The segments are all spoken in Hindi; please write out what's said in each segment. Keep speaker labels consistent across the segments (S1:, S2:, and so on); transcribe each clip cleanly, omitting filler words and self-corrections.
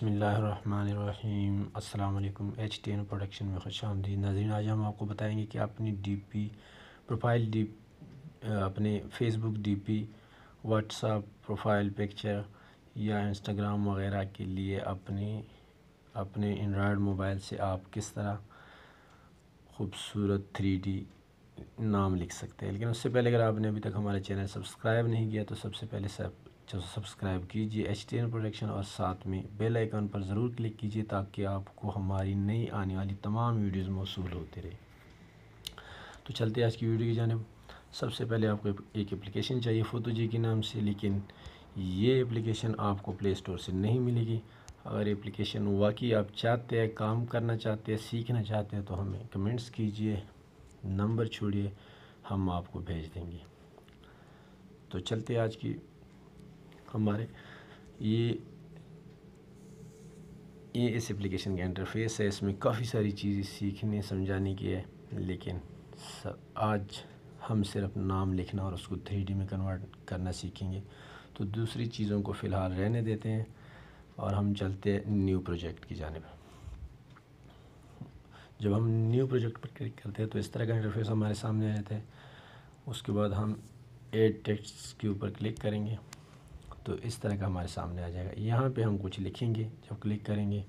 S1: बिस्मिल्लाहिर्रहमानिर्रहीम। अस्सलाम वालेकुम। HTN प्रोडक्शन में खुशामदीद। नाज़रीन, आज हम आपको बताएंगे कि अपनी DP प्रोफाइल अपने Facebook DP, WhatsApp profile picture या इंस्टाग्राम वगैरह के लिए अपने एंड्रॉयड मोबाइल से आप किस तरह खूबसूरत 3D नाम लिख सकते हैं। लेकिन उससे पहले अगर आपने अभी तक हमारे चैनल सब्सक्राइब नहीं किया तो सबसे पहले सब्सक्राइब कीजिए HTN प्रोडक्शन और साथ में बेल आइकन पर ज़रूर क्लिक कीजिए ताकि आपको हमारी नई आने वाली तमाम वीडियोस मौसूल होते रहे। तो चलते हैं आज की वीडियो की जानिब। सबसे पहले आपको एक एप्लीकेशन चाहिए फोटोजी के नाम से, लेकिन ये एप्लीकेशन आपको प्ले स्टोर से नहीं मिलेगी। अगर एप्लीकेशन वाकई आप चाहते हैं, काम करना चाहते हैं, सीखना चाहते हैं तो हमें कमेंट्स कीजिए, नंबर छोड़िए, हम आपको भेज देंगे। तो चलते आज की हमारे ये इस एप्लीकेशन का इंटरफेस है। इसमें काफ़ी सारी चीज़ें सीखने समझाने की है, लेकिन आज हम सिर्फ नाम लिखना और उसको 3D में कन्वर्ट करना सीखेंगे। तो दूसरी चीज़ों को फ़िलहाल रहने देते हैं और हम चलते हैं न्यू प्रोजेक्ट की जानिब। जब हम न्यू प्रोजेक्ट पर क्लिक करते हैं तो इस तरह का इंटरफेस हमारे सामने आ जाता है। उसके बाद हम ऐड टेक्स्ट के ऊपर क्लिक करेंगे तो इस तरह का हमारे सामने आ जाएगा। यहाँ पे हम कुछ लिखेंगे। जब क्लिक करेंगे,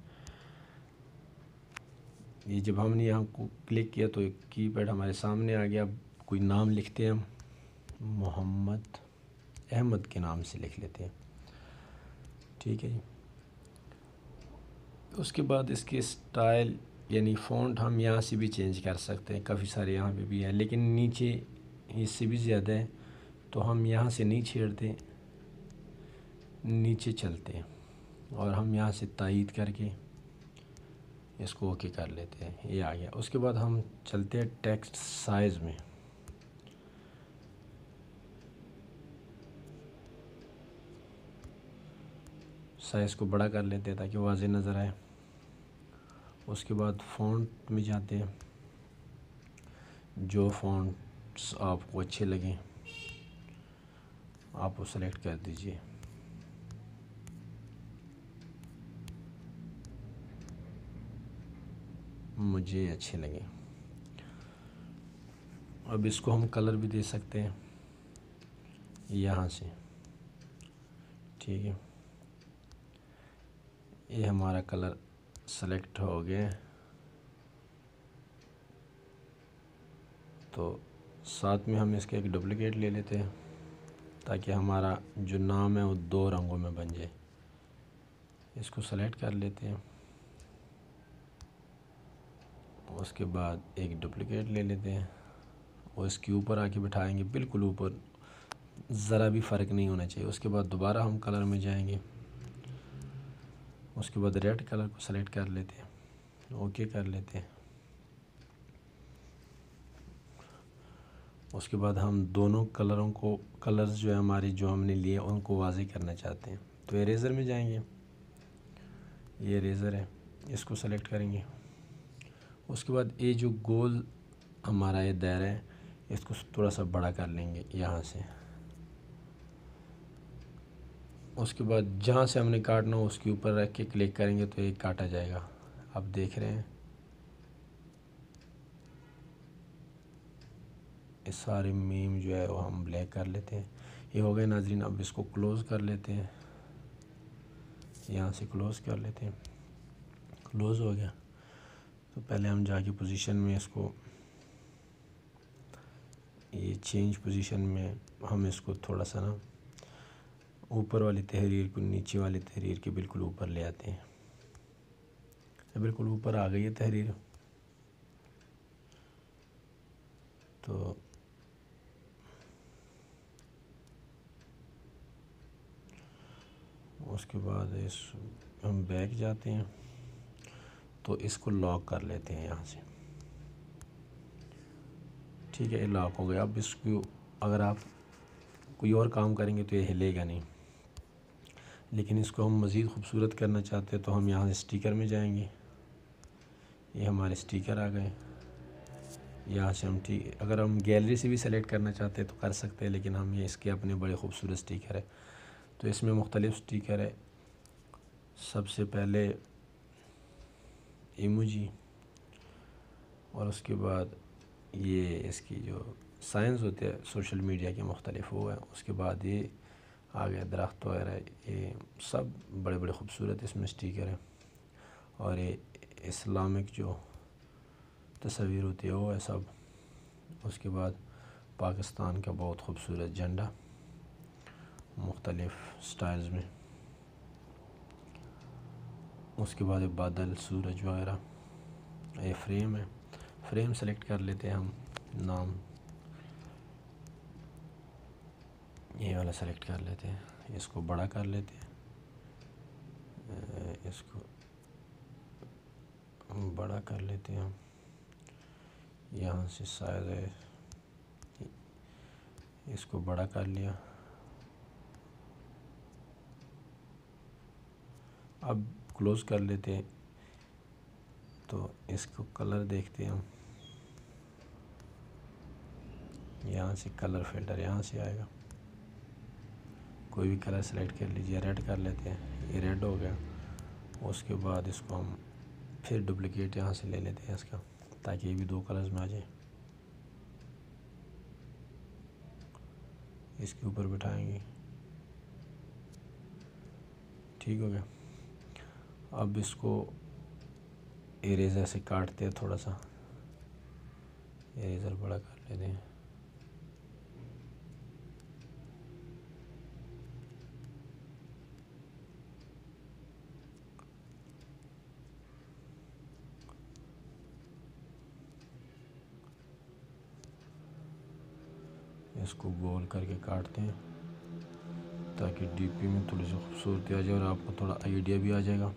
S1: ये जब हमने यहाँ को क्लिक किया तो एक कीपैड हमारे सामने आ गया। कोई नाम लिखते हैं, हम मोहम्मद अहमद के नाम से लिख लेते हैं। ठीक है जी। उसके बाद इसके स्टाइल यानी फ़ॉन्ट हम यहाँ से भी चेंज कर सकते हैं। काफ़ी सारे यहाँ पे भी है, लेकिन नीचे इससे भी ज़्यादा है तो हम यहाँ से नहीं छेड़ते, नीचे चलते हैं और हम यहाँ से तायीद करके इसको ओके कर लेते हैं। ये आ गया। उसके बाद हम चलते हैं टेक्स्ट साइज़ में। साइज़ को बड़ा कर लेते हैं ताकि वाज़ेह नज़र आए। उसके बाद फ़ॉन्ट में जाते हैं। जो फ़ॉन्ट्स आपको अच्छे लगें आप वो सेलेक्ट कर दीजिए। मुझे अच्छे लगे। अब इसको हम कलर भी दे सकते हैं यहाँ से। ठीक है, ये हमारा कलर सेलेक्ट हो गया। तो साथ में हम इसके एक डुप्लिकेट ले लेते हैं ताकि हमारा जो नाम है वो 2 रंगों में बन जाए। इसको सेलेक्ट कर लेते हैं। उसके बाद एक डुप्लिकेट ले लेते हैं और इसके ऊपर आके बिठाएंगे, बिल्कुल ऊपर, ज़रा भी फ़र्क नहीं होना चाहिए। उसके बाद दोबारा हम कलर में जाएंगे। उसके बाद रेड कलर को सेलेक्ट कर लेते हैं, ओके कर लेते हैं। उसके बाद हम दोनों कलर्स जो है हमारी जो हमने लिए उनको वाज़ेह करना चाहते हैं तो इरेज़र में जाएंगे। ये इरेज़र है, इसको सेलेक्ट करेंगे। उसके बाद ये जो गोल हमारा ये दायरा है इसको थोड़ा सा बड़ा कर लेंगे यहाँ से। उसके बाद जहाँ से हमने काटना हो उसके ऊपर रख के क्लिक करेंगे तो ये काटा जाएगा। आप देख रहे हैं ये सारे मीम जो है वो हम ब्लैक कर लेते हैं। ये हो गए नाज़रीन। अब इसको क्लोज़ कर लेते हैं, यहाँ से क्लोज़ कर लेते हैं। क्लोज़ हो गया तो पहले हम जाके पोजीशन में इसको, ये चेंज पोजीशन में हम इसको थोड़ा सा ना ऊपर वाली तहरीर को नीचे वाली तहरीर के बिल्कुल ऊपर ले आते हैं। बिल्कुल ऊपर आ गई है तहरीर। तो उसके बाद हम बैक जाते हैं तो इसको लॉक कर लेते हैं यहाँ से। ठीक है, ये लॉक हो गया। अब इसको अगर आप कोई और काम करेंगे तो ये हिलेगा नहीं, लेकिन इसको हम मज़ीद खूबसूरत करना चाहते हैं तो हम यहाँ स्टिकर में जाएंगे। ये हमारे स्टिकर आ गए। यहाँ से हम अगर हम गैलरी से भी सेलेक्ट करना चाहते हैं तो कर सकते हैं, लेकिन हम ये इसके अपने बड़े खूबसूरत स्टिकर है। तो इसमें मुख्तलिफ़ स्टिकर है। सबसे पहले इमोजी और उसके बाद ये इसकी जो साइंस होते हैं सोशल मीडिया के मुख्तलिफ वो है। उसके बाद ये आ गया दरख्त वगैरह, ये सब बड़े बड़े ख़ूबसूरत इसमें स्टिकर हैं। और ये इस्लामिक जो तस्वीर होती है वो है सब। उसके बाद पाकिस्तान का बहुत ख़ूबसूरत झंडा मुख्तलिफ़ स्टाइल्स में। उसके बाद बादल, सूरज वगैरह। ये फ्रेम है, फ्रेम सेलेक्ट कर लेते हैं हम। नाम ये वाला सेलेक्ट कर लेते हैं, इसको बड़ा कर लेते हैं, इसको बड़ा कर लेते हैं हम। यहाँ से साइज है, इसको बड़ा कर लिया। अब क्लोज़ कर लेते हैं, तो इसको कलर देखते हैं हम। यहाँ से कलर फिल्टर यहाँ से आएगा, कोई भी कलर सेलेक्ट कर लीजिए। रेड कर लेते हैं, ये रेड हो गया। उसके बाद इसको हम फिर डुप्लिकेट यहाँ से ले लेते हैं इसका, ताकि ये भी दो कलर्स में आ जाए। इसके ऊपर बिठाएंगे, ठीक हो गया। अब इसको इरेज़र से काटते हैं, थोड़ा सा इरेज़र बड़ा कर लेते हैं। इसको गोल करके काटते हैं ताकि डीपी में थोड़ी सी खूबसूरती आ जाए और आपको थोड़ा आइडिया भी आ जाएगा।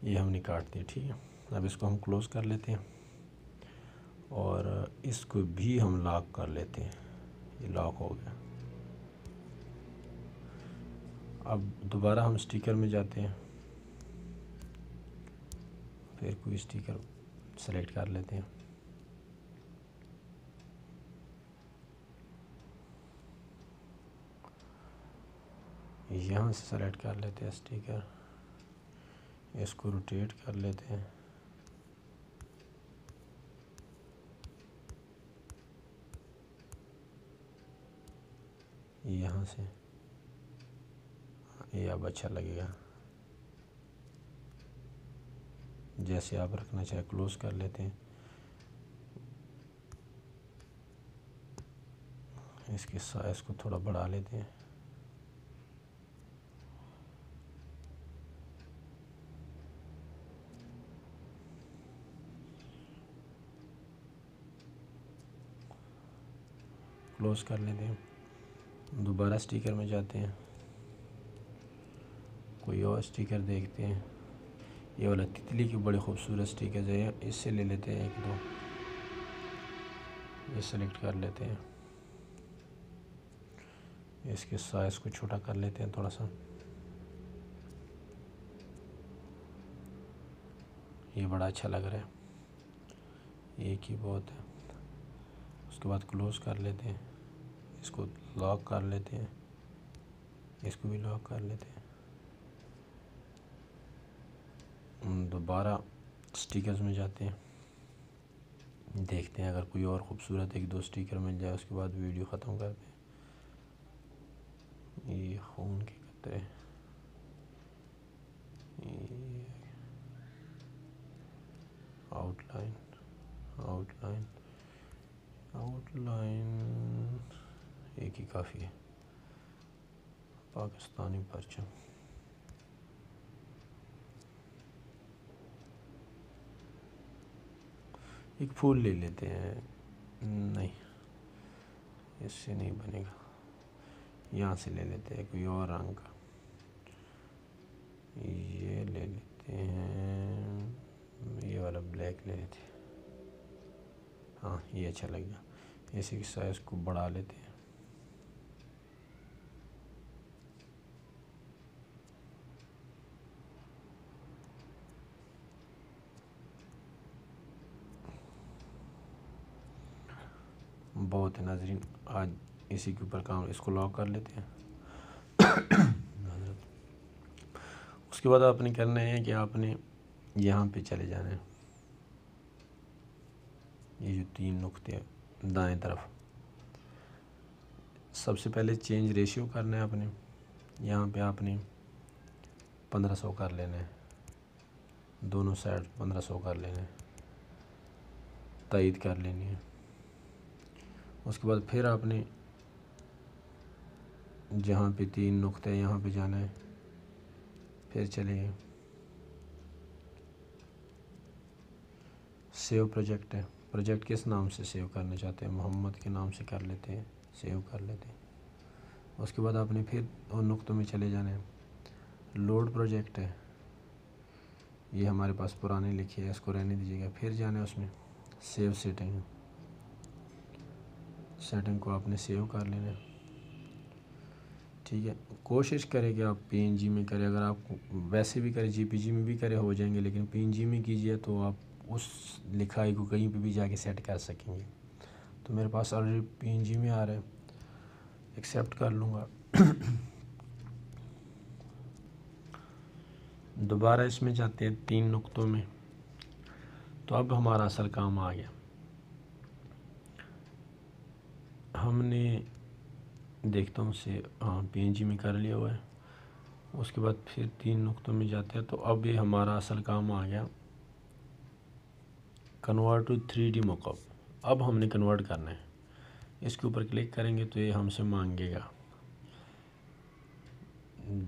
S1: ये हमने काट दिया, ठीक है। अब इसको हम क्लोज़ कर लेते हैं और इसको भी हम लॉक कर लेते हैं। ये लॉक हो गया। अब दोबारा हम स्टिकर में जाते हैं, फिर कोई स्टिकर सेलेक्ट कर लेते हैं। यहाँ से सेलेक्ट कर लेते हैं स्टिकर, इसको रोटेट कर लेते हैं। यहाँ से ये अब अच्छा लगेगा, जैसे आप रखना चाहे। क्लोज़ कर लेते हैं, इसके साइज़ को थोड़ा बढ़ा लेते हैं। क्लोज़ कर लेते हैं। दोबारा स्टिकर में जाते हैं, कोई और स्टिकर देखते हैं। ये वाला तितली की बड़े खूबसूरत स्टिकर है, इससे ले लेते हैं एक दो। ये सेलेक्ट कर लेते हैं, इसके साइज़ को छोटा कर लेते हैं थोड़ा सा। ये बड़ा अच्छा लग रहा है, एक ही बहुत है। उसके बाद क्लोज़ कर लेते हैं, इसको लॉक कर लेते हैं, इसको भी लॉक कर लेते हैं। दोबारा स्टिकर्स में जाते हैं, देखते हैं अगर कोई और ख़ूबसूरत एक दो स्टिकर मिल जाए। उसके बाद वीडियो ख़त्म करते हैं। ये खून के कतरे, आउटलाइन आउटलाइन आउटलाइन, एक ही काफ़ी है। पाकिस्तानी परचम, एक फूल ले लेते हैं। नहीं, इससे नहीं बनेगा, यहाँ से ले लेते हैं कोई और रंग का। ये ले लेते हैं, ये वाला ब्लैक ले लेते हैं। हाँ, ये अच्छा लगेगा। इसी की साइज़ को बढ़ा लेते हैं। बहुत है नाज़रीन, आज इसी के ऊपर काम। इसको लॉक कर लेते हैं। उसके बाद आपने करना है कि आपने यहाँ पे चले जाना है, ये जो 3 नुक्ते हैं दाएं तरफ, सबसे पहले चेंज रेशियो करना है आपने। यहाँ पे आपने 1500 कर लेना है, दोनों साइड 1500 कर लेना है, तायद कर लेनी है। उसके बाद फिर आपने जहाँ पे 3 नुक्ते हैं यहाँ पे जाना है, फिर चलिए सेव प्रोजेक्ट है, प्रोजेक्ट किस नाम से सेव करना चाहते हैं, मोहम्मद के नाम से कर लेते हैं, सेव कर लेते हैं। उसके बाद आपने फिर उन नुक्तों में चले जाना है। लोड प्रोजेक्ट है, ये हमारे पास पुराने लिखे है, इसको रहने दीजिएगा। फिर जाना है उसमें सेव सेटिंग, सेटिंग को आपने सेव कर लेना है, ठीक है। कोशिश करें कि आप PNG में करें, अगर आप वैसे भी करें JPG में भी करें हो जाएंगे, लेकिन PNG में कीजिए तो आप उस लिखाई को कहीं पे भी जाके सेट कर सकेंगे। तो मेरे पास ऑलरेडी PNG में आ रहा है, एक्सेप्ट कर लूँगा। दोबारा इसमें जाते हैं 3 नुक्तों में, तो अब हमारा असल काम आ गया। हमने देखता हूँ से हाँ PNG में कर लिया हुआ है। उसके बाद फिर 3 नुक्तों में जाते हैं, तो अब ये हमारा असल काम आ गया, कन्वर्ट टू 3D मॉकअप। अब हमने कन्वर्ट करना है, इसके ऊपर क्लिक करेंगे तो ये हमसे मांगेगा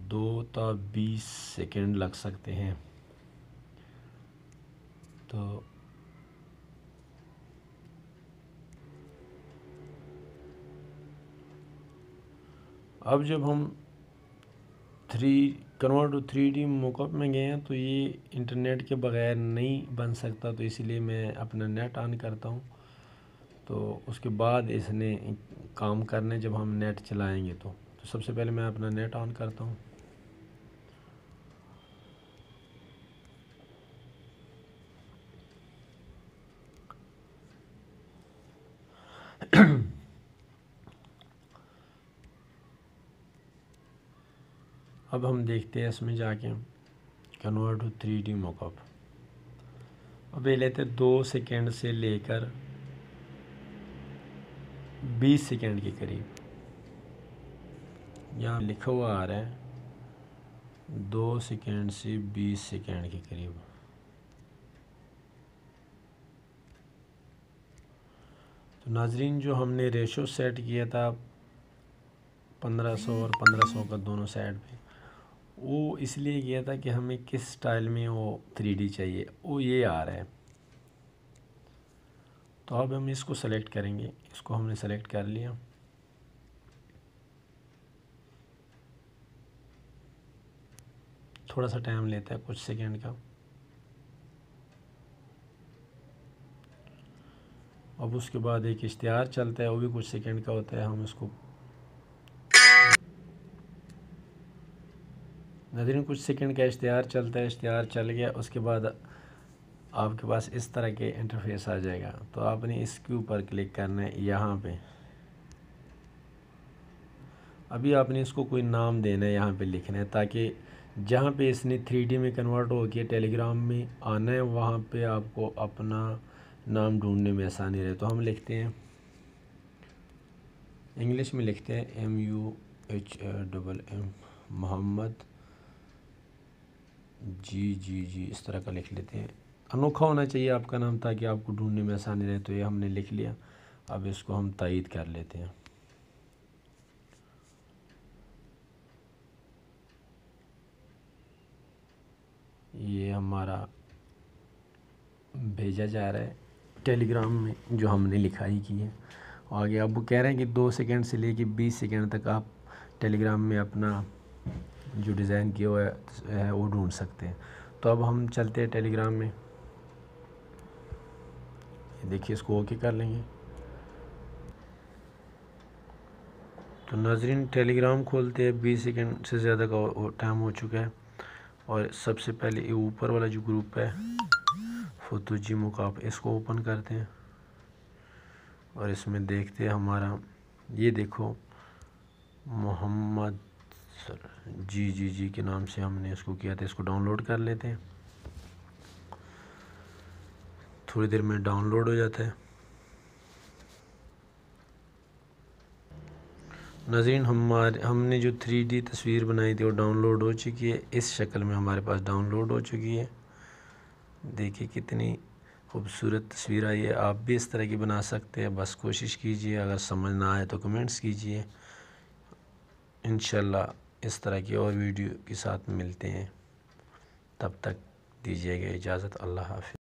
S1: 2 ता 20 सेकेंड लग सकते हैं। तो अब जब हम कन्वर्ट टू 3D मॉकअप में गए हैं, तो ये इंटरनेट के बगैर नहीं बन सकता, तो इसीलिए मैं अपना नेट ऑन करता हूँ। तो उसके बाद इसने काम करने जब हम नेट चलाएंगे तो सबसे पहले मैं अपना नेट ऑन करता हूँ। अब हम देखते हैं इसमें जाके कन्वर्ट टू 3D मॉकअप। अब ये लेते 2 सेकेंड से लेकर 20 सेकेंड के करीब, यहाँ लिखा हुआ आ रहा है 2 सेकेंड से 20 सेकेंड के करीब। तो नाजरीन, जो हमने रेशो सेट किया था 1500 और 1500 का दोनों साइड पे, वो इसलिए किया था कि हमें किस स्टाइल में वो 3D चाहिए, वो ये आ रहा है। तो अब हम इसको सेलेक्ट करेंगे, इसको हमने सेलेक्ट कर लिया। थोड़ा सा टाइम लेता है, कुछ सेकंड का। अब उसके बाद एक इश्तिहार चलता है, वो भी कुछ सेकंड का होता है। हम इसको नाज़रीन, कुछ सेकंड का इश्तिहार चलता है, इश्तिहार चल गया, उसके बाद आपके पास इस तरह के इंटरफेस आ जाएगा। तो आपने इसके ऊपर क्लिक करना है यहाँ पे। अभी आपने इसको कोई नाम देना है, यहाँ पे लिखना है, ताकि जहाँ पे इसने 3D में कन्वर्ट हो के टेलीग्राम में आना है, वहाँ पे आपको अपना नाम ढूंढने में आसानी रहे। तो हम लिखते हैं, इंग्लिश में लिखते हैं MUHMM, मोहम्मद जी, इस तरह का लिख लेते हैं। अनोखा होना चाहिए आपका नाम, ताकि आपको ढूंढने में आसानी रहे। तो ये हमने लिख लिया। अब इसको हम तायद कर लेते हैं। ये हमारा भेजा जा रहा है टेलीग्राम में, जो हमने लिखाई की है। आगे अब वो कह रहे हैं कि 2 सेकेंड से लेके 20 सेकेंड तक आप टेलीग्राम में अपना जो डिज़ाइन किया हुआ है वो ढूंढ सकते हैं। तो अब हम चलते हैं टेलीग्राम में, देखिए इसको ओके कर लेंगे। तो नाजरीन, टेलीग्राम खोलते हैं, 20 सेकेंड से ज़्यादा का टाइम हो चुका है। और सबसे पहले ये ऊपर वाला जो ग्रुप है फतूजी मुकाफ, इसको ओपन करते हैं और इसमें देखते हैं हमारा, ये देखो मोहम्मद सर जी के नाम से हमने इसको किया था। इसको डाउनलोड कर लेते हैं, थोड़ी देर में डाउनलोड हो जाता है। नाज़रीन, हमने जो 3D तस्वीर बनाई थी वो डाउनलोड हो चुकी है। इस शक्ल में हमारे पास डाउनलोड हो चुकी है। देखिए कितनी खूबसूरत तस्वीर आई है। आप भी इस तरह की बना सकते हैं, बस कोशिश कीजिए। अगर समझ ना आए तो कमेंट्स कीजिए। इंशाल्लाह इस तरह की और वीडियो के साथ मिलते हैं। तब तक दीजिएगा इजाज़त। अल्लाह हाफ़िज़।